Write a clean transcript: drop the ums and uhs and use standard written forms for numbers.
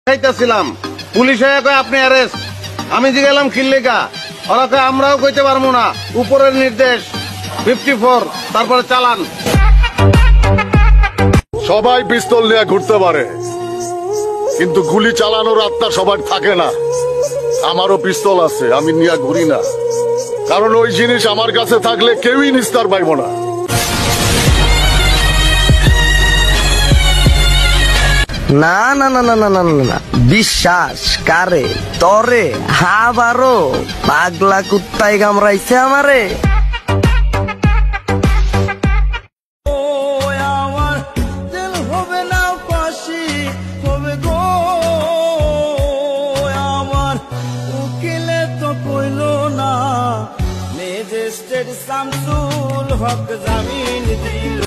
খাইতেছিলাম police হয়ে কয় আপনি অ্যারেস্ট। আমি জিজ্ঞালাম কিল্লিকা, ওরা কয় আমরাও কইতে পারবো না, উপরের নির্দেশ 54, তারপরে চালান। সবাই পিস্তল নিয়ে ঘুরতে পারে, কিন্তু গুলি চালানোর আত্মা সবার থাকে না। আমারও পিস্তল আছে, আমি নিয়ে ঘুরি না, কারণ ওই জিনিস আমার কাছে থাকলে কেউই নিস্তার পাইব না। না না না না না না না, বিশ্বাস কারে তরে হাবারো পাগলা কুত্তাই কামড়াইছে আমারে। আমার দিল হবে না ফাঁসি হবে গো, আমার উকিলে তো কইল না, ম্যাজিস্ট্রেট শামসুল হক জামিন দিল।